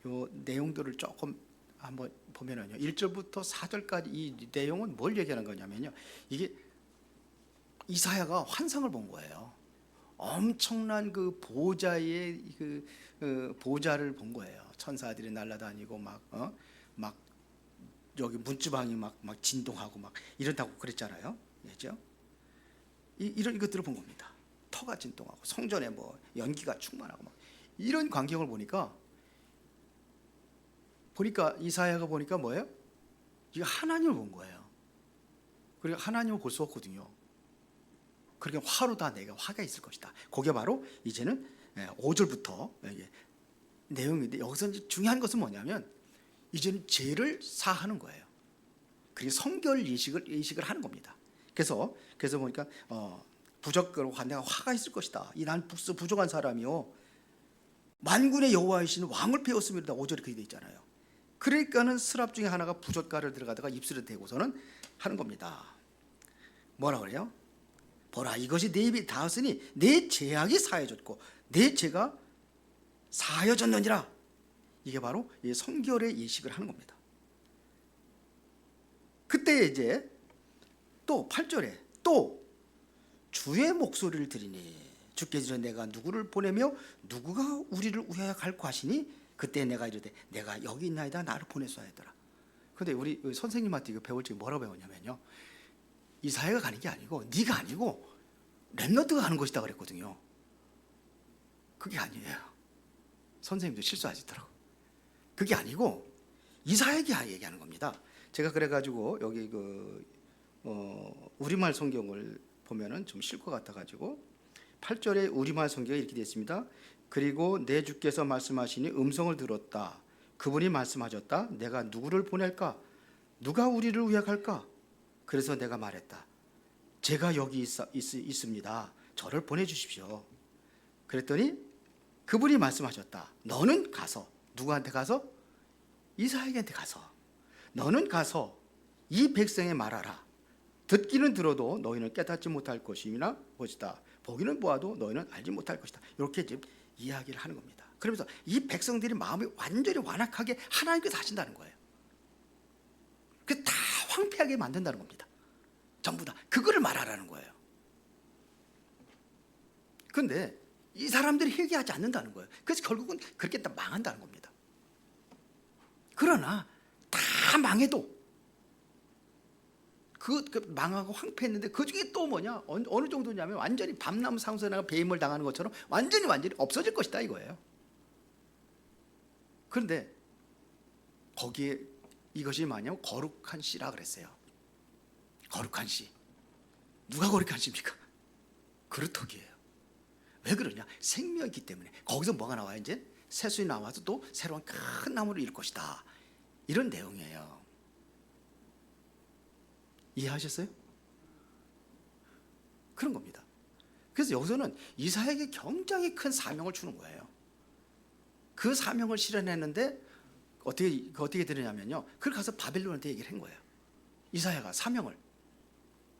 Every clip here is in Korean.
요 내용들을 조금 한번 보면은요. 1절부터 4절까지 이 내용은 뭘 얘기하는 거냐면요. 이게 이사야가 환상을 본 거예요. 엄청난 그 보좌의 보좌를 본 거예요. 천사들이 날아다니고 막 여기 문지방이 막 진동하고 막 이런다고 그랬잖아요. 그죠? 이런 것들을 본 겁니다. 터가 진동하고 성전에 뭐 연기가 충만하고 막 이런 광경을 보니까 이사야가 보니까 뭐예요? 이거 하나님을 본 거예요. 그리고 하나님을 볼 수 없거든요. 그러니까 화로 다 내가 화가 있을 것이다. 그게 바로 이제는 5절부터 내용인데, 여기서 이제 중요한 것은 뭐냐면 이제는 죄를 사하는 거예요. 그리고 성결 예식을 하는 겁니다. 그래서 보니까 부적그러고 내가 화가 있을 것이다. 난 부족한 사람이요, 만군의 여호와이신 왕을 배웠습니다. 5절에 그렇게 돼 있잖아요. 그러니까는 스랍 중에 하나가 부젓가를 들어가다가 입술에 대고서는 하는 겁니다. 뭐라 그래요? 보라, 이것이 내 입에 닿았으니 내 죄악이 사해졌고 내 죄가 사하여졌느니라. 이게 바로 성결의 예식을 하는 겁니다. 그때 이제 또 8절에 또 주의 목소리를 들으니 주께 전에 내가 누구를 보내며 누구가 우리를 우야약할까 하시니 그때 내가 이르되 내가 여기 있나이다, 나를 보내소서 하더라. 그런데 우리 선생님한테 이거 배울 때 뭐라고 배웠냐면요, 이사야가 가는 게 아니고 네가 아니고 렘넌트가 가는 것이다 그랬거든요. 그게 아니에요. 선생님도 실수하시더라고. 그게 아니고 이사야에게 얘기하는 겁니다. 제가 그래가지고 여기 우리말 성경을 보면은 좀 쉴 것 같아가지고 8절에 우리말 성경에 이렇게 되어 있습니다. 그리고 내 주께서 말씀하시니 음성을 들었다. 그분이 말씀하셨다. 내가 누구를 보낼까? 누가 우리를 우약할까? 그래서 내가 말했다. 제가 여기 있습니다. 저를 보내주십시오. 그랬더니 그분이 말씀하셨다. 너는 가서, 누구한테 가서? 이사야에게 가서 너는 가서 이 백성에 말하라. 듣기는 들어도 너희는 깨닫지 못할 것이나 보기는 보아도 너희는 알지 못할 것이다. 이렇게 지금 이야기를 하는 겁니다. 그러면서 이 백성들이 마음이 완전히 완악하게 하나님께서 하신다는 거예요. 그 다 황폐하게 만든다는 겁니다. 전부 다 그거를 말하라는 거예요. 그런데 이 사람들이 회개하지 않는다는 거예요. 그래서 결국은 그렇게 다 망한다는 겁니다. 그러나 다 망해도 그 망하고 황폐했는데 그 중에 또 뭐냐, 어느 정도냐면 완전히 밤나무 상선하고 배임을 당하는 것처럼 완전히 없어질 것이다 이거예요. 그런데 거기에 이것이 뭐냐면 거룩한 씨라 그랬어요. 거룩한 씨. 누가 거룩한 씨입니까? 그루터기예요. 왜 그러냐? 생명이 있기 때문에. 거기서 뭐가 나와요? 이제 새순이 나와서 또 새로운 큰 나무를 이룰 것이다. 이런 내용이에요. 이해하셨어요? 그런 겁니다. 그래서 여기서는 이사야에게 굉장히 큰 사명을 주는 거예요. 그 사명을 실현했는데 어떻게 되느냐면요, 그걸 가서 바벨론한테 얘기를 한 거예요. 이사야가 사명을,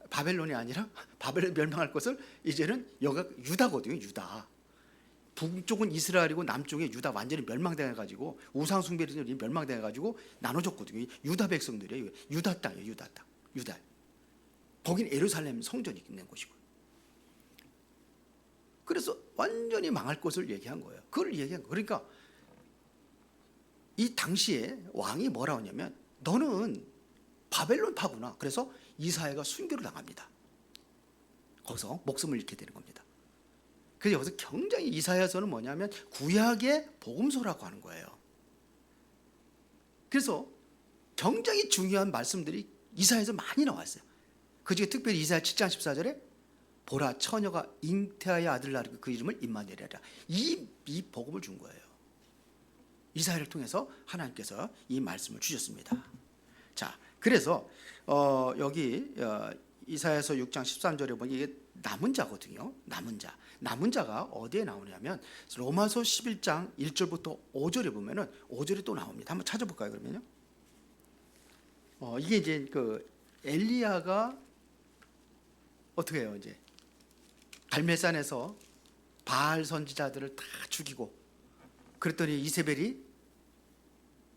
바벨론이 아니라 바벨론 멸망할 것을, 이제는 여기가 유다거든요. 유다. 북쪽은 이스라엘이고 남쪽에 유다 완전히 멸망돼가지고 우상 숭배들이 멸망돼가지고 나눠졌거든요. 유다 백성들이에요. 유다 땅이에요. 유다 땅. 유다. 거긴 예루살렘 성전이 있는 곳이고요. 그래서 완전히 망할 것을 얘기한 거예요. 그걸 얘기한 거예요. 그러니까 이 당시에 왕이 뭐라고 하냐면 너는 바벨론 파구나. 그래서 이사야가 순교를 당합니다. 거기서 목숨을 잃게 되는 겁니다. 그래서 여기서 굉장히 이사야서는 뭐냐면 구약의 복음서라고 하는 거예요. 그래서 굉장히 중요한 말씀들이 이사야에서 많이 나왔어요. 그중에 특별히 이사야 7장 14절에 보라, 처녀가 잉태하여 아들 낳으리고 그 이름을 임마누엘이라. 이 복음을 준 거예요. 이사야를 통해서 하나님께서 이 말씀을 주셨습니다. 자, 그래서 여기 이사야서 6장 13절에 보니 이게 남은 자거든요. 남은 자가 어디에 나오냐면 로마서 11장 1절부터 5절에 보면은 5절에 또 나옵니다. 한번 찾아볼까요, 그러면요? 이게 이제 그 엘리야가 어떻게 해요? 이제 갈멜산에서 바알 선지자들을 다 죽이고, 그랬더니 이세벨이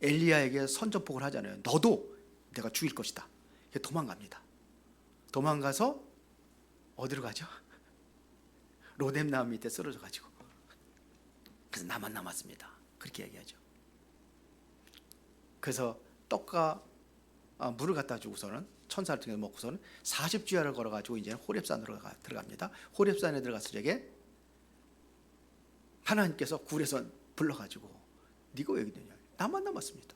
엘리야에게 선전포고를 하잖아요. 너도 내가 죽일 것이다. 도망갑니다. 도망가서 어디로 가죠? 로뎀나무 밑에 쓰러져 가지고, 그래서 나만 남았습니다. 그렇게 얘기하죠. 그래서 떡과 물을 갖다 주고서는 천사를 통해 먹고서는 40주야를 걸어가지고 이제 호렙산으로 들어갑니다. 호렙산에 들어가서 저게 하나님께서 굴에서 불러가지고 네가 왜 여기 있느냐, 나만 남았습니다.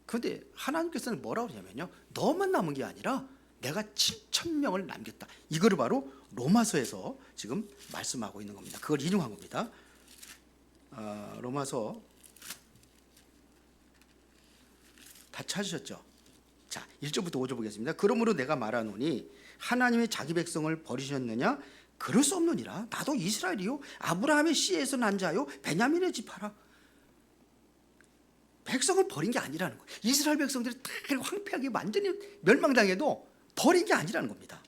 그런데 하나님께서는 뭐라고 하냐면요, 너만 남은 게 아니라 내가 7,000명을 남겼다. 이거를 바로 로마서에서 지금 말씀하고 있는 겁니다. 그걸 인용한 겁니다. 로마서 다 찾으셨죠? 자, 1절부터 5절 보겠습니다. 그러므로 내가 말하노니 하나님이 자기 백성을 버리셨느냐? 그럴 수 없느니라. 나도 이스라엘이요 아브라함의 씨에서 난 자요 베냐민의 지파라. 백성을 버린 게 아니라는 거예요. 이스라엘 백성들이 다 황폐하게 완전히 멸망당해도 버린 게 아니라는 겁니다.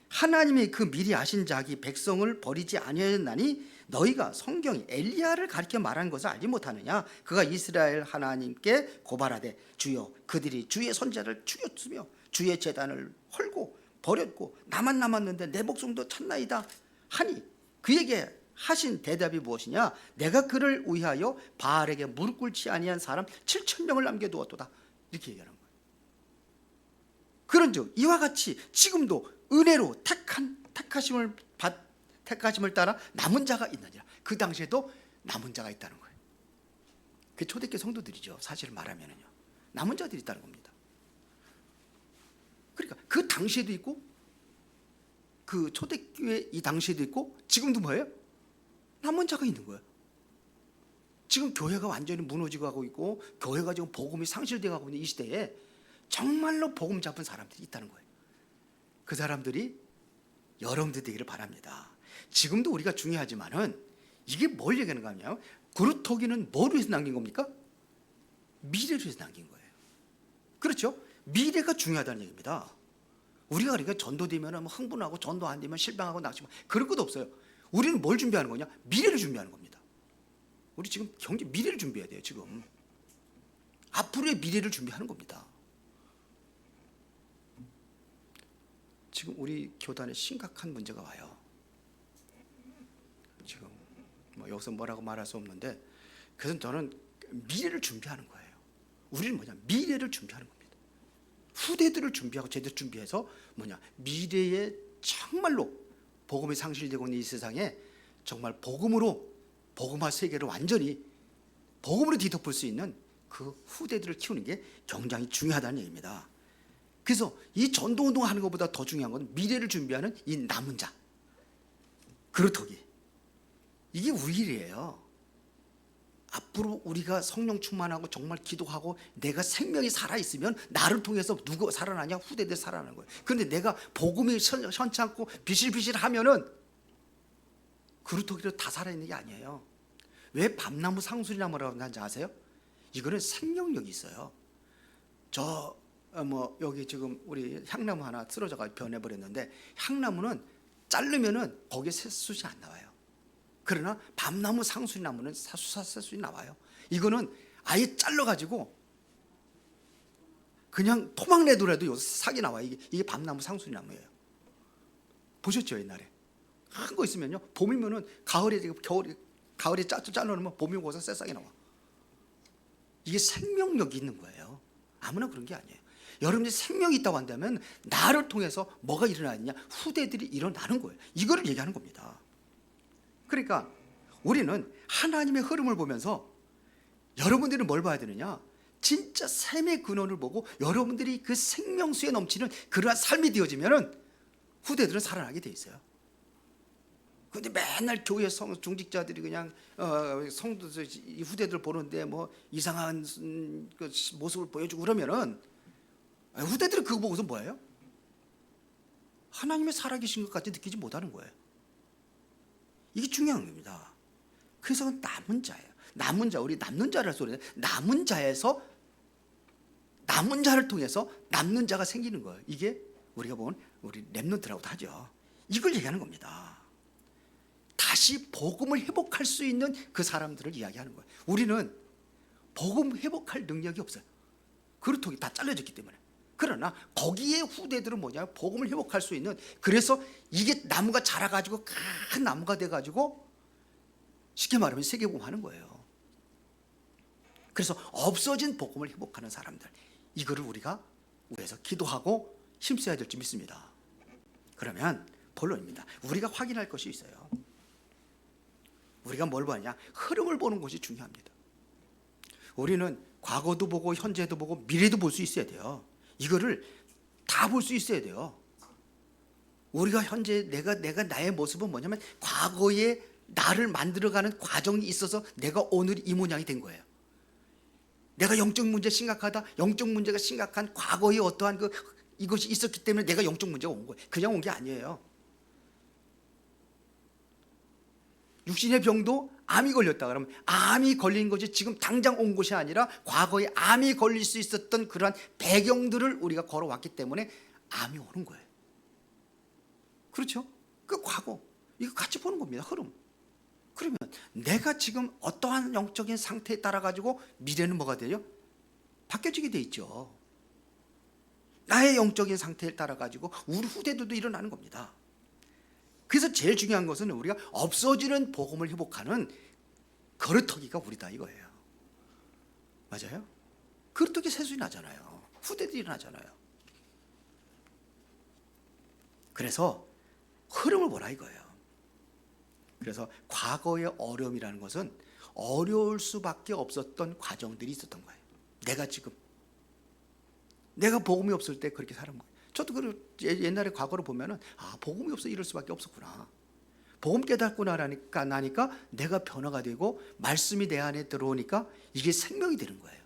하나님이 그 미리 아신 자기 백성을 버리지 아니하였나니 너희가 성경이 엘리야를 가리켜 말한 것을 알지 못하느냐. 그가 이스라엘 하나님께 고발하되 주여 그들이 주의 선자를 죽였으며 주의 제단을 헐고 버렸고 나만 남았는데 내 목숨도 찾나이다 하니 그에게 하신 대답이 무엇이냐. 내가 그를 위하여 바알에게 무릎 꿇지 아니한 사람 7,000명을 남겨두었도다. 이렇게 얘기하는 거예요. 그런즉 이와 같이 지금도 은혜로 택하심을 따라 남은 자가 있느니라. 그 당시에도 남은 자가 있다는 거예요. 그 초대교회 성도들이죠. 사실 말하면은요, 남은 자들이 있다는 겁니다. 그러니까 그 당시에도 있고, 그 초대교회 이 당시에도 있고, 지금도 뭐예요? 남은 자가 있는 거예요. 지금 교회가 완전히 무너지고 가고 있고, 교회가 지금 복음이 상실되어 가고 있는 이 시대에 정말로 복음 잡은 사람들이 있다는 거예요. 그 사람들이 여러분들 되기를 바랍니다. 지금도 우리가 중요하지만은 이게 뭘 얘기하는 거냐면, 그루터기는 뭐로 해서 남긴 겁니까? 미래로 해서 남긴 거예요. 그렇죠? 미래가 중요하다는 얘기입니다. 우리가 그러니까 전도되면 흥분하고 전도 안 되면 실망하고 낙심하고 그럴 것도 없어요. 우리는 뭘 준비하는 거냐? 미래를 준비하는 겁니다. 우리 지금 경제 미래를 준비해야 돼요. 지금 앞으로의 미래를 준비하는 겁니다. 지금 우리 교단에 심각한 문제가 와요. 지금 여기서 뭐라고 말할 수 없는데, 그래서 저는 미래를 준비하는 거예요. 우리는 뭐냐? 미래를 준비하는 겁니다. 후대들을 준비하고 제대로 준비해서 미래에 정말로 복음이 상실되고 있는 이 세상에 정말 복음화 세계를 완전히 복음으로 뒤덮을 수 있는 그 후대들을 키우는 게 굉장히 중요하다는 얘기입니다. 그래서 이 전도운동 하는 것보다 더 중요한 건 미래를 준비하는 이 남은 자, 그루터기. 이게 우리 일이에요. 앞으로 우리가 성령 충만하고 정말 기도하고 내가 생명이 살아있으면 나를 통해서 누가 살아나냐? 후대들 살아나는 거예요. 그런데 내가 복음이 현찮고 비실비실하면은 그루터기로 다 살아있는 게 아니에요. 왜 밤나무 상수리나무라고 하는지 아세요? 이거는 생명력이 있어요. 여기 지금 우리 향나무 하나 쓰러져가 변해버렸는데, 향나무는 자르면은 거기에 새순이 안 나와요. 그러나 밤나무 상수리나무는 새순이 나와요. 이거는 아예 잘라가지고 그냥 토막 내더라도 여기서 싹이 나와요. 이게 밤나무 상수리나무예요. 보셨죠? 옛날에 큰 거 있으면요, 봄이면은 가을에 잘라놓으면 봄이 오고서 새싹이 나와. 이게 생명력이 있는 거예요. 아무나 그런 게 아니에요. 여러분이 생명이 있다고 한다면 나를 통해서 뭐가 일어나느냐? 후대들이 일어나는 거예요. 이거를 얘기하는 겁니다. 그러니까 우리는 하나님의 흐름을 보면서 여러분들은 뭘 봐야 되느냐? 진짜 샘의 근원을 보고 여러분들이 그 생명수에 넘치는 그러한 삶이 되어지면은 후대들은 살아나게 돼 있어요. 그런데 맨날 교회 중직자들이 그냥 성도 이 후대들 보는데 뭐 이상한 그 모습을 보여주고 그러면은 후대들은 그거 보고서 뭐예요? 하나님의 살아계신 것 같이 느끼지 못하는 거예요. 이게 중요한 겁니다. 그래서 남은 자예요. 남은 자, 우리 남는 자를 소리는 남은 자에서 남은 자를 통해서 남는 자가 생기는 거예요. 이게 우리가 본 우리 렘넌트라고도 하죠. 이걸 얘기하는 겁니다. 다시 복음을 회복할 수 있는 그 사람들을 이야기하는 거예요. 우리는 복음 회복할 능력이 없어요. 그루터기 다 잘라졌기 때문에. 그러나 거기에 후대들은 뭐냐, 복음을 회복할 수 있는, 그래서 이게 나무가 자라가지고 큰 나무가 돼가지고 쉽게 말하면 세계복음 하는 거예요. 그래서 없어진 복음을 회복하는 사람들, 이거를 우리가 위해서 기도하고 힘써야 될 줄 믿습니다. 그러면 본론입니다. 우리가 확인할 것이 있어요. 우리가 뭘 보느냐, 흐름을 보는 것이 중요합니다. 우리는 과거도 보고 현재도 보고 미래도 볼 수 있어야 돼요. 이거를 다 볼 수 있어야 돼요. 우리가 현재 내가 나의 모습은 뭐냐면 과거에 나를 만들어가는 과정이 있어서 내가 오늘 이 모양이 된 거예요. 내가 영적 문제 심각하다, 영적 문제가 심각한 과거에 어떠한 이것이 있었기 때문에 내가 영적 문제가 온 거예요. 그냥 온 게 아니에요. 육신의 병도 암이 걸렸다 그러면 암이 걸린 것이 지금 당장 온 것이 아니라 과거에 암이 걸릴 수 있었던 그러한 배경들을 우리가 걸어왔기 때문에 암이 오는 거예요. 그렇죠? 그 과거, 이거 같이 보는 겁니다. 흐름. 그러면 내가 지금 어떠한 영적인 상태에 따라 가지고 미래는 뭐가 돼요? 바뀌어지게 돼 있죠. 나의 영적인 상태에 따라 가지고 우리 후대들도 일어나는 겁니다. 그래서 제일 중요한 것은 우리가 없어지는 복음을 회복하는 거르터기가 우리다 이거예요. 맞아요? 거르터기 세수이 나잖아요. 후대들이 일어나잖아요. 그래서 흐름을 보라 이거예요. 그래서 과거의 어려움이라는 것은 어려울 수밖에 없었던 과정들이 있었던 거예요. 내가 복음이 없을 때 그렇게 살은 거예요. 저도 옛날에 과거를 보면은 복음이 없어 이럴 수밖에 없었구나. 복음 깨닫고 나니까 내가 변화가 되고 말씀이 내 안에 들어오니까 이게 생명이 되는 거예요.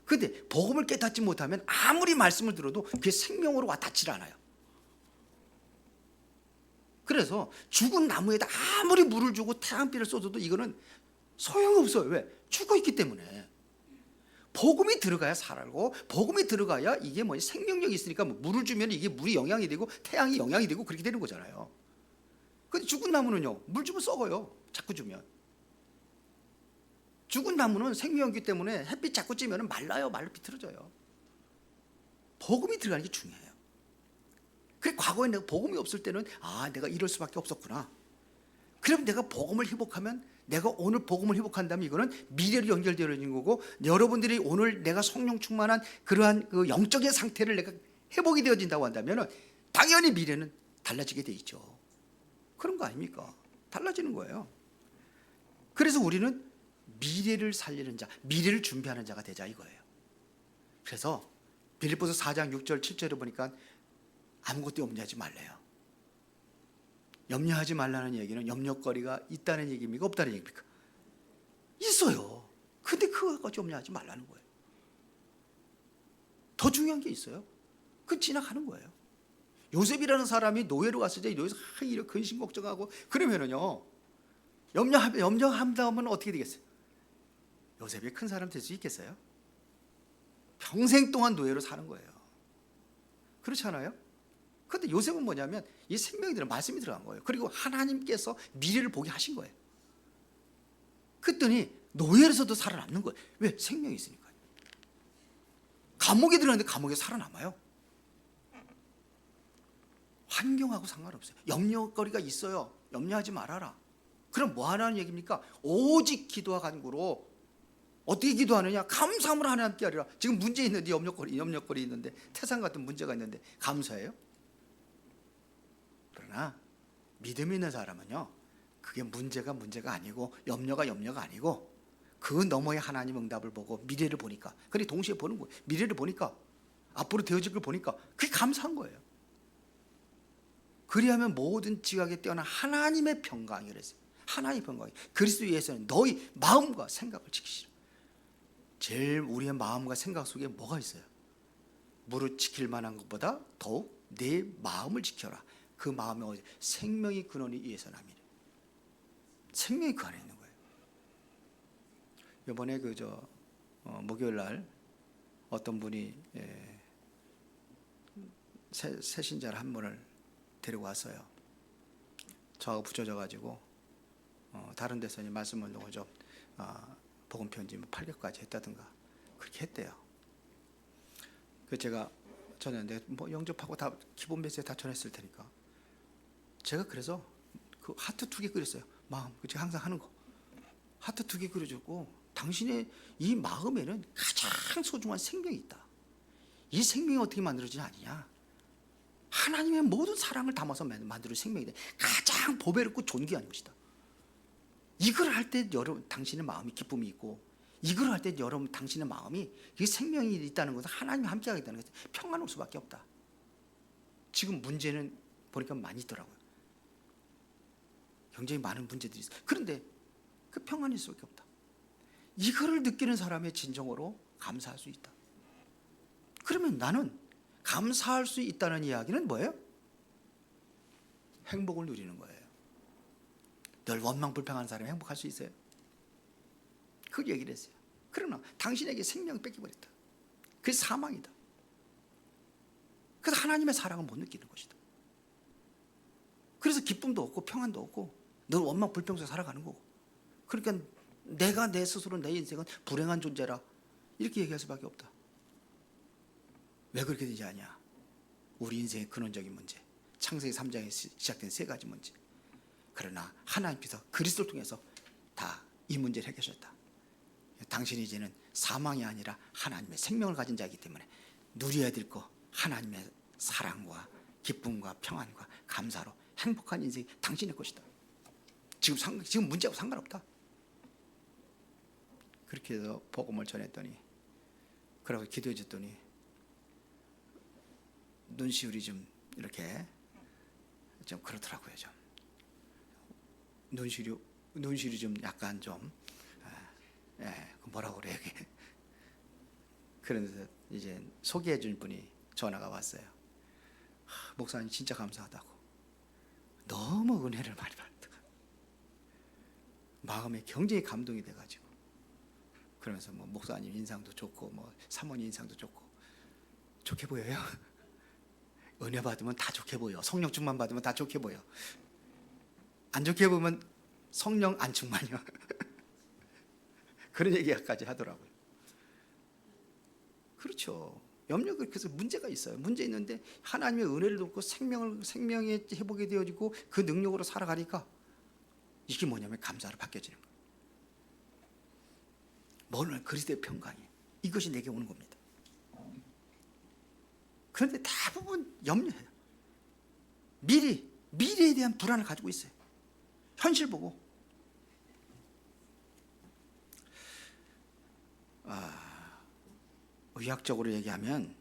그런데 복음을 깨닫지 못하면 아무리 말씀을 들어도 그게 생명으로 와 닿질 않아요. 그래서 죽은 나무에다 아무리 물을 주고 태양빛을 쏟아도 이거는 소용없어요. 왜? 죽어 있기 때문에. 복음이 들어가야 살고 복음이 들어가야 이게 생명력이 있으니까 물을 주면 이게 물이 영양이 되고 태양이 영양이 되고 그렇게 되는 거잖아요. 근데 죽은 나무는요, 물 주면 썩어요. 자꾸 주면. 죽은 나무는 생명이기 때문에 햇빛 자꾸 쬐면 말라요. 말라 비틀어져요. 복음이 들어가는 게 중요해요. 그래, 과거에 내가 복음이 없을 때는 내가 이럴 수밖에 없었구나. 그럼 내가 복음을 회복하면, 내가 오늘 복음을 회복한다면 이거는 미래로 연결되어 있는 거고, 여러분들이 오늘 내가 성령 충만한 그러한 그 영적인 상태를 내가 회복이 되어진다고 한다면 당연히 미래는 달라지게 돼 있죠. 그런 거 아닙니까? 달라지는 거예요. 그래서 우리는 미래를 살리는 자, 미래를 준비하는 자가 되자 이거예요. 그래서 빌립보서 4장 6절 7절을 보니까 아무것도 염려하지 말래요. 염려하지 말라는 얘기는 염려거리가 있다는 얘기입니까? 없다는 얘기입니까? 있어요. 근데 그거까지 염려하지 말라는 거예요. 더 중요한 게 있어요. 그건 지나가는 거예요. 요셉이라는 사람이 노예로 갔을 때 노예에서 이렇게 근심 걱정하고 그러면은요, 염려한다면 어떻게 되겠어요? 요셉이 큰 사람 될 수 있겠어요? 평생 동안 노예로 사는 거예요. 그렇지 않아요? 그런데 요셉은 뭐냐면 이 생명이 들어간 말씀이 들어간 거예요. 그리고 하나님께서 미래를 보게 하신 거예요. 그랬더니 노예로서도 살아남는 거예요. 왜? 생명이 있으니까요. 감옥에 들어갔는데 감옥에 살아남아요. 환경하고 상관없어요. 염려거리가 있어요. 염려하지 말아라. 그럼 뭐 하라는 얘기입니까? 오직 기도와 간구로. 어떻게 기도하느냐? 감사함으로 하나님께 하리라. 지금 문제 있는데, 염려거리 있는데, 태산 같은 문제가 있는데 감사해요? 그러나 믿음 있는 사람은요, 그게 문제가 아니고 염려가 아니고 그 너머에 하나님 응답을 보고 미래를 보니까, 그래 동시에 보는 거예요. 미래를 보니까, 앞으로 되어질 걸 보니까 그게 감사한 거예요. 그리하면 모든 지각에 뛰어난 하나님의 평강이라 했어요. 하나님의 평강이 그리스도 예수는 너희 마음과 생각을 지키시라. 제일 우리의 마음과 생각 속에 뭐가 있어요? 무릇 지킬 만한 것보다 더욱 내 마음을 지켜라. 그 마음에 어디 생명이 근원이 이에서 남이래. 생명이 그 안에 있는 거예요. 이번에 목요일 날 어떤 분이 새 신자를 한 분을 데리고 왔어요. 저하고 붙여져 가지고 다른 데서 말씀 운동을 좀 복음 편지 8개까지 했다든가 그렇게 했대요. 그 제가 전에 뭐 영접하고 다 기본 메시지 다 전했을 테니까 제가 그래서 그 하트 2개 그렸어요. 마음 제가 항상 하는 거 하트 2개 그려줬고 당신의 이 마음에는 가장 소중한 생명이 있다. 이 생명이 어떻게 만들어지냐 아니냐? 하나님의 모든 사랑을 담아서 만드는 생명이다. 가장 보배롭고 존귀한 것이다. 이걸 할 때 여러분 당신의 마음이 기쁨이 있고 이걸 할 때 여러분 당신의 마음이 이 생명이 있다는 것은 하나님이 함께하겠다는 것은 평안할 수밖에 없다. 지금 문제는 보니까 많이 있더라고요. 굉장히 많은 문제들이 있어요. 그런데 그 평안일 수밖에 없다. 이거를 느끼는 사람의 진정으로 감사할 수 있다. 그러면 나는 감사할 수 있다는 이야기는 뭐예요? 행복을 누리는 거예요. 늘 원망 불평하는 사람이 행복할 수 있어요? 그 얘기를 했어요. 그러나 당신에게 생명을 뺏겨버렸다. 그게 사망이다. 그래서 하나님의 사랑을 못 느끼는 것이다. 그래서 기쁨도 없고 평안도 없고 늘 원망 불평 속에 살아가는 거고. 그러니까 내가 내 스스로 내 인생은 불행한 존재라 이렇게 얘기할 수밖에 없다. 왜 그렇게 되지 않냐? 우리 인생의 근원적인 문제, 창세기 3장에 시작된 3가지 문제. 그러나 하나님께서 그리스도를 통해서 다 이 문제를 해결하셨다. 당신이 이제는 사망이 아니라 하나님의 생명을 가진 자이기 때문에 누려야 될 거 하나님의 사랑과 기쁨과 평안과 감사로 행복한 인생이 당신의 것이다. 지금 문제하고 상관없다. 그렇게 해서 복음을 전했더니 그러고 기도해 줬더니 눈시울이 좀 이렇게 좀 그렇더라고요. 좀 눈시울이 좀 약간 좀 뭐라고 그래요? 그런데 이제 소개해 준 분이 전화가 왔어요. 목사님 진짜 감사하다고. 너무 은혜를 많이 받았다. 마음에 굉장히 감동이 돼가지고 그러면서 뭐 목사님 인상도 좋고 뭐 사모님 인상도 좋고 좋게 보여요. 은혜 받으면 다 좋게 보여. 성령 충만 받으면 다 좋게 보여. 안 좋게 보면 성령 안 충만이요. 그런 얘기까지 하더라고요. 그렇죠. 염려가 그래서 문제가 있어요. 문제 있는데 하나님의 은혜를 돕고 생명의 회복이 되어지고 그 능력으로 살아가니까 이게 뭐냐면 감사로 바뀌어지는 거예요. 뭐는 그리스도의 평강이에요. 이것이 내게 오는 겁니다. 그런데 대부분 염려해요. 미래에 대한 불안을 가지고 있어요. 현실 보고. 의학적으로 얘기하면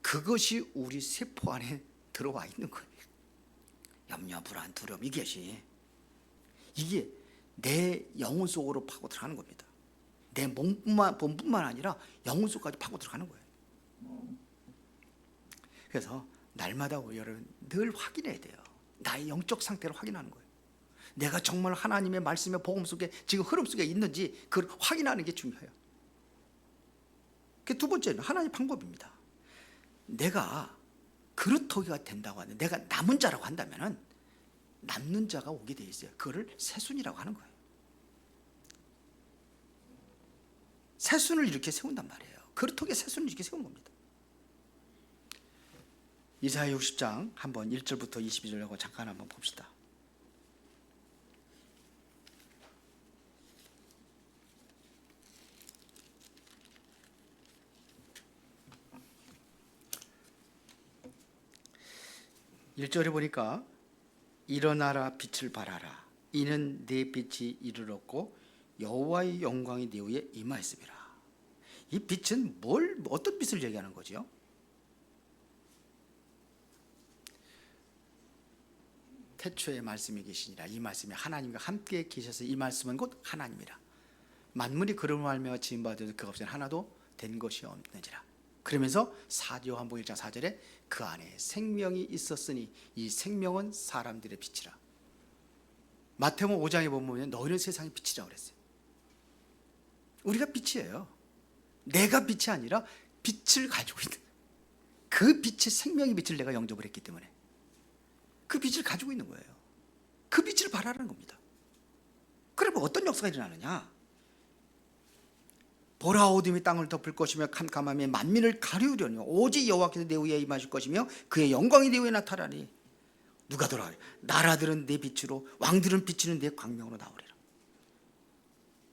그것이 우리 세포 안에 들어와 있는 거예요. 염려, 불안, 두려움 이게 내 영혼 속으로 파고 들어가는 겁니다. 내 몸뿐만 아니라 영혼 속까지 파고 들어가는 거예요. 그래서 날마다 여러분 늘 확인해야 돼요. 나의 영적 상태를 확인하는 거예요. 내가 정말 하나님의 말씀의 복음 속에 지금 흐름 속에 있는지 그걸 확인하는 게 중요해요. 그 두 번째는 하나님의 방법입니다. 내가 그렇다기가 된다고 하는데 내가 남은 자라고 한다면은 남는 자가 오게 돼 있어요. 그거를 새순이라고 하는 거예요. 새순을 이렇게 세운단 말이에요. 그렇다기에 새순을 이렇게 세운 겁니다. 이사야 60장 한번 1절부터 22절하고 잠깐 한번 봅시다. 일절에 보니까 일어나라 빛을 발하라 이는 내 빛이 이르렀고 여호와의 영광이 내 위에 임하였음이라. 이 빛은 어떤 빛을 얘기하는 거죠? 태초에 말씀이 계시니라. 이 말씀이 하나님과 함께 계셔서 이 말씀은 곧 하나님이라. 만물이 그로 말미암아 지은 바 되어도 그 없이는 하나도 된 것이 없느니라. 그러면서 요한복음 1장 4절에 그 안에 생명이 있었으니 이 생명은 사람들의 빛이라. 마태복음 5장에 보면 너희는 세상의 빛이라고 그랬어요. 우리가 빛이에요. 내가 빛이 아니라 빛을 가지고 있는 그 빛의 생명의 빛을 내가 영접을 했기 때문에 그 빛을 가지고 있는 거예요. 그 빛을 발하라는 겁니다. 그러면 어떤 역사가 일어나느냐? 보라, 어둠이 땅을 덮을 것이며 캄캄함이 만민을 가리우려니 오직 여호와께서 내 위에 임하실 것이며 그의 영광이 내 위에 나타나니. 누가 돌아오리라? 나라들은 내 빛으로, 왕들은 비치는 내 광명으로 나오리라.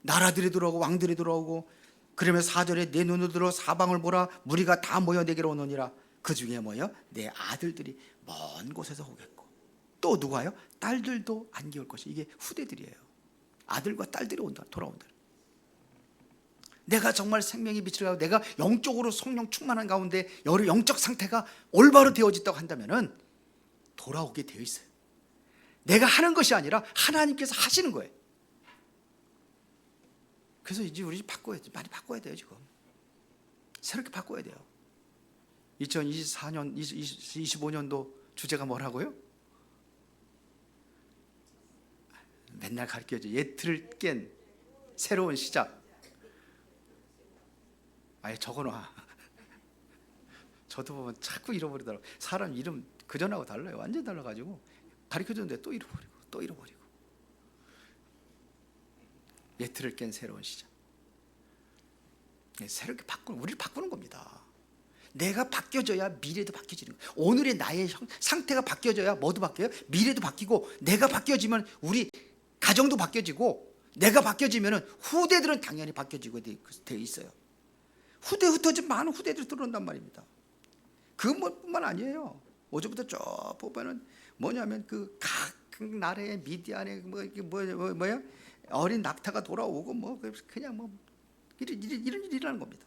나라들이 돌아오고 왕들이 돌아오고, 그러면 4절에 내 눈으로 들어 사방을 보라, 무리가 다 모여 내게로 오느니라. 그 중에 뭐요? 내 아들들이 먼 곳에서 오겠고, 또 누가요? 딸들도 안개 올 것이. 이게 후대들이에요. 아들과 딸들이 온다, 돌아온다. 내가 정말 생명의 빛을 가고 내가 영적으로 성령 충만한 가운데 여러 영적 상태가 올바로 되어졌다고 한다면은 돌아오게 되어 있어요. 내가 하는 것이 아니라 하나님께서 하시는 거예요. 그래서 이제 우리 많이 바꿔야 돼요. 지금 새롭게 바꿔야 돼요. 2024년 25년도 주제가 뭐라고요? 맨날 가르쳐줘. 예틀을 깬 새로운 시작. 아예 적어놔. 저도 보면 자꾸 잃어버리더라고요. 사람 이름 그전하고 달라요. 완전 달라가지고 가르쳐줬는데 또 잃어버리고 또 잃어버리고. 예틀을 깬 새로운 시작. 새롭게 우리를 바꾸는 겁니다. 내가 바뀌어져야 미래도 바뀌어지는 거예요. 오늘의 나의 상태가 바뀌어져야 뭐도 바뀌어요? 미래도 바뀌고, 내가 바뀌어지면 우리 가정도 바뀌어지고, 내가 바뀌어지면 후대들은 당연히 바뀌어지고 되어 있어요. 후대 흩어진 많은 후대들이 들어온단 말입니다. 그것뿐만 아니에요. 어제부터 쭉 보면은 뭐냐면 각 나라의 미디안에 뭐야 어린 낙타가 돌아오고 그냥 이런 일이라는 겁니다.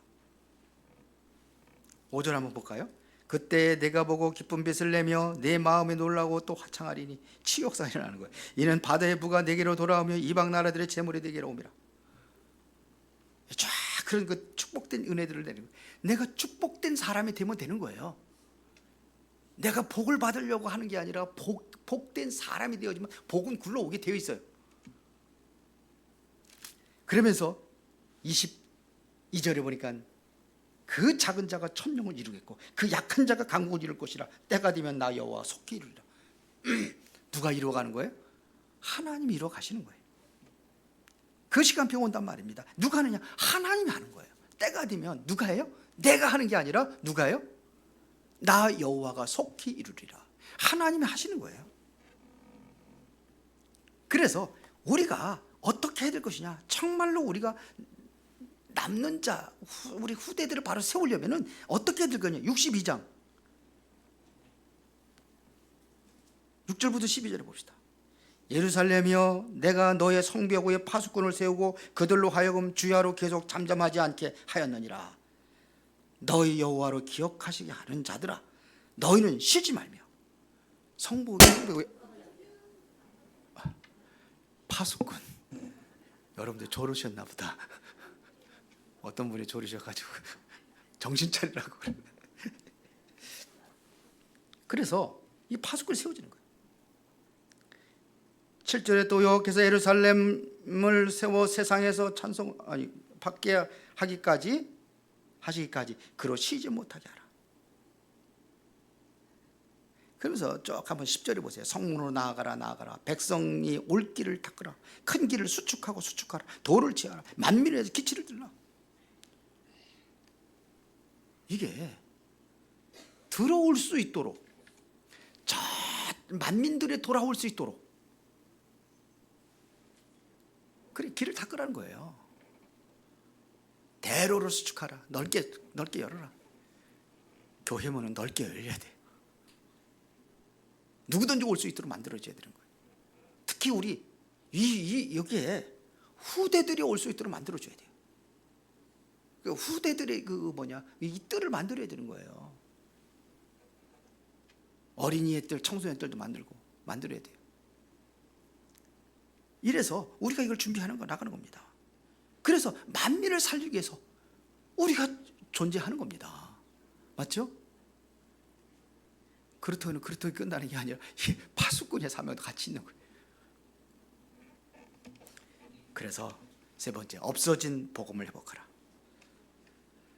5절 한번 볼까요? 그때 내가 보고 기쁜 빛을 내며 내 마음에 놀라고 또 화창하리니. 치욕상이 일어나는 거예요. 이는 바다의 부가 내게로 돌아오며 이방 나라들의 재물이 내게로 옵니다. 쫙 그런 축복된 은혜들을 내리는 거예요. 내가 축복된 사람이 되면 되는 거예요. 내가 복을 받으려고 하는 게 아니라 복된 사람이 되어지면 복은 굴러오게 되어 있어요. 그러면서 22절에 보니까 그 작은 자가 천명을 이루겠고 그 약한 자가 강국을 이룰 것이라. 때가 되면 나 여호와 속히 이루리라. 누가 이루어가는 거예요? 하나님이 이루어 가시는 거예요. 그 시간표 온단 말입니다. 누가 하느냐? 하나님이 하는 거예요. 때가 되면 누가 해요? 내가 하는 게 아니라 누가 해요? 나 여호와가 속히 이루리라. 하나님이 하시는 거예요. 그래서 우리가 어떻게 해야 될 것이냐? 정말로 우리가 남는 자, 우리 후대들을 바로 세우려면 어떻게 해야 될 거냐? 62장 6절부터 12절에 봅시다. 예루살렘이여, 내가 너의 성벽 위에 파수꾼을 세우고 그들로 하여금 주야로 계속 잠잠하지 않게 하였느니라. 너희 여호와로 기억하시게 하는 자들아, 너희는 쉬지 말며. 성벽 위에 파수꾼. 여러분들 졸으셨나 보다. 어떤 분이 졸으셔가지고 정신 차리라고. 그래서 이 파수꾼이 세워지는 거예요. 7절에 또 여호와께서 예루살렘을 세워 세상에서 밖에 하시기까지 그로 쉬지 못하게 하라. 그러면서 쭉 한번 10절에 보세요. 성문으로 나아가라. 백성이 올 길을 닦으라. 큰 길을 수축하라. 돌을 치하라. 만민에서 기치를 들라. 이게 들어올 수 있도록, 저 만민들이 돌아올 수 있도록 그래 길을 닦으라는 거예요. 대로를 수축하라. 넓게 열어라. 교회 문은 넓게 열려야 돼. 누구든지 올 수 있도록 만들어줘야 되는 거예요. 특히 우리 여기에 후대들이 올 수 있도록 만들어줘야 돼요. 후대들의 이 뜰을 만들어야 되는 거예요. 어린이의 뜰, 청소년 뜰도 만들어야 돼요. 이래서 우리가 이걸 준비하는 거 나가는 겁니다. 그래서 만민을 살리기 위해서 우리가 존재하는 겁니다. 맞죠? 그렇다고 끝나는 게 아니라 파수꾼의 사명도 같이 있는 거예요. 그래서 세 번째, 없어진 복음을 회복하라.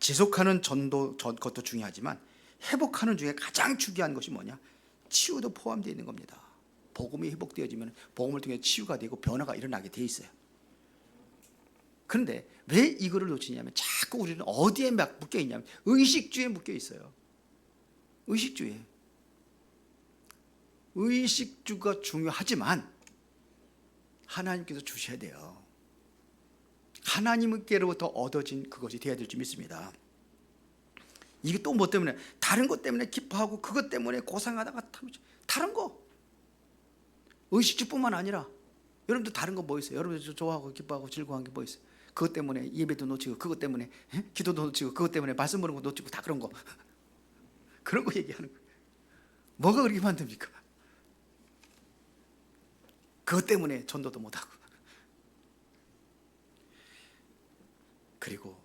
지속하는 전도, 그것도 중요하지만 회복하는 중에 가장 중요한 것이 뭐냐? 치유도 포함되어 있는 겁니다. 복음이 회복되어지면 복음을 통해 치유가 되고 변화가 일어나게 되어 있어요. 그런데 왜 이거를 놓치냐면 자꾸 우리는 어디에 막 묶여 있냐면 의식주에 묶여 있어요. 의식주에. 의식주가 중요하지만 하나님께서 주셔야 돼요. 하나님께로부터 얻어진 그것이 되어야 될 줄 믿습니다. 이게 또 뭐 때문에? 다른 것 때문에 기뻐하고 그것 때문에 고생하다가 다른 거 의식주뿐만 아니라 여러분들 다른 거 뭐 있어요? 여러분들 좋아하고 기뻐하고 즐거워하는 게 뭐 있어요? 그것 때문에 예배도 놓치고 그것 때문에 기도도 놓치고 그것 때문에 말씀 보는 거 놓치고 다 그런 거 그런 거 얘기하는 거예요. 뭐가 그렇게 만듭니까? 그것 때문에 전도도 못하고. 그리고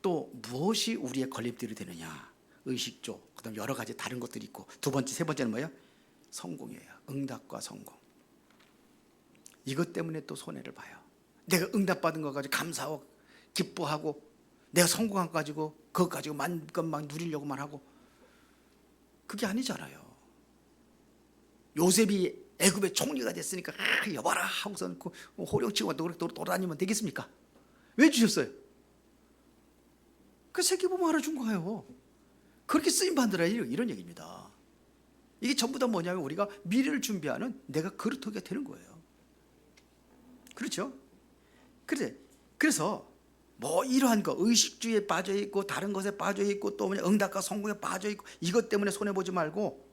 또 무엇이 우리의 걸림돌이 되느냐? 의식조, 그다음 여러 가지 다른 것들이 있고 두 번째, 세 번째는 뭐예요? 성공이에요. 응답과 성공. 이것 때문에 또 손해를 봐요. 내가 응답받은 거 가지고 감사하고 기뻐하고 내가 성공한 거 가지고 그것 가지고 만껏 막 누리려고만 하고 그게 아니잖아요. 요셉이 애굽의 총리가 됐으니까 여봐라 하고서 호령치고 돌아다니면 되겠습니까? 왜 주셨어요? 그 세계보험 하나 준 거예요. 그렇게 쓰임 받으라 이런 얘기입니다. 이게 전부 다 뭐냐면 우리가 미래를 준비하는 내가 그릇하게 되는 거예요. 그렇죠? 그래서 뭐 이러한 거 의식주의에 빠져 있고 다른 것에 빠져 있고 또 뭐냐 응답과 성공에 빠져 있고 이것 때문에 손해 보지 말고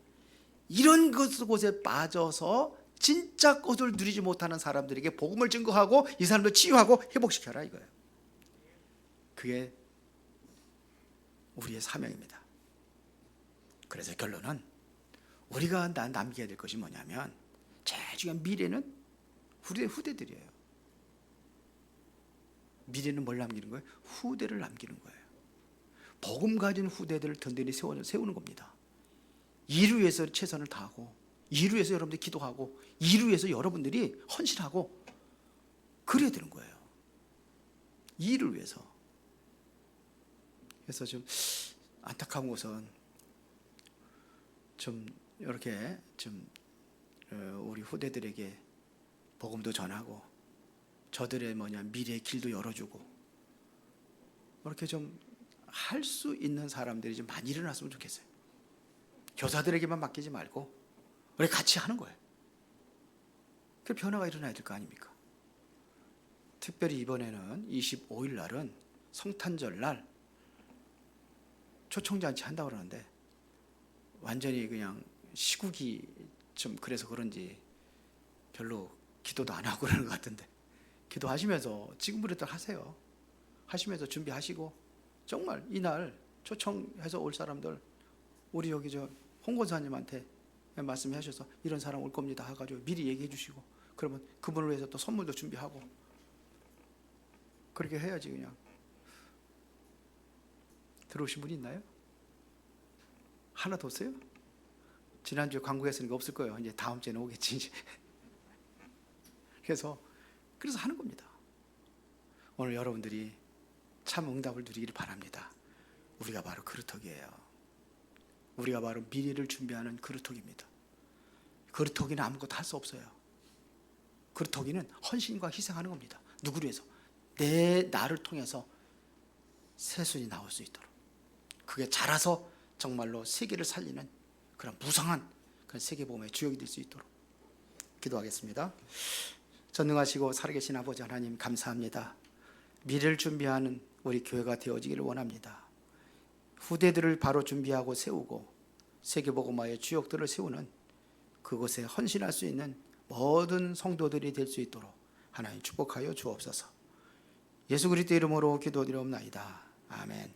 이런 곳에 빠져서 진짜 것을 누리지 못하는 사람들에게 복음을 증거하고 이 사람들 치유하고 회복시켜라 이거예요. 그게 우리의 사명입니다. 그래서 결론은 우리가 남겨야 될 것이 뭐냐면 제일 중요한 미래는 우리의 후대들이에요. 미래는 뭘 남기는 거예요? 후대를 남기는 거예요. 복음 가진 후대들을 든든히 세우는 겁니다. 이를 위해서 최선을 다하고 이를 위해서 여러분들이 기도하고 이를 위해서 여러분들이 헌신하고 그래야 되는 거예요. 이를 위해서. 그래서 좀 안타까운 것은 좀 이렇게 좀 우리 후대들에게 복음도 전하고 저들의 미래의 길도 열어주고 이렇게 좀 할 수 있는 사람들이 좀 많이 일어났으면 좋겠어요. 교사들에게만 맡기지 말고 우리 같이 하는 거예요. 그 변화가 일어나야 될 거 아닙니까? 특별히 이번에는 25일 날은 성탄절 날 초청잔치 한다고 그러는데 완전히 그냥 시국이 좀 그래서 그런지 별로 기도도 안 하고 그러는 것 같은데 기도하시면서 지금부터 하세요. 하시면서 준비하시고 정말 이날 초청해서 올 사람들 우리 여기 홍 권사님한테 말씀해 주셔서 이런 사람 올 겁니다 해가지고 미리 얘기해 주시고 그러면 그분을 위해서 또 선물도 준비하고 그렇게 해야지. 그냥 들어오신 분이 있나요? 하나도 없어요? 지난주에 광고했으니까 없을 거예요. 이제 다음 주에는 오겠지 이제. 그래서 하는 겁니다. 오늘 여러분들이 참 응답을 누리기를 바랍니다. 우리가 바로 그루터기예요. 우리가 바로 미래를 준비하는 그루터기입니다. 그루터기는 아무것도 할 수 없어요. 그루터기는 헌신과 희생하는 겁니다. 누구를 위해서? 나를 통해서 새순이 나올 수 있도록 그게 자라서 정말로 세계를 살리는 그런 무상한 그런 세계복음의 주역이 될 수 있도록 기도하겠습니다. 전능하시고 살아계신 아버지 하나님 감사합니다. 미래를 준비하는 우리 교회가 되어지기를 원합니다. 후대들을 바로 준비하고 세우고 세계복음화의 주역들을 세우는 그곳에 헌신할 수 있는 모든 성도들이 될 수 있도록 하나님 축복하여 주옵소서. 예수 그리스도 이름으로 기도드리옵나이다. 아멘.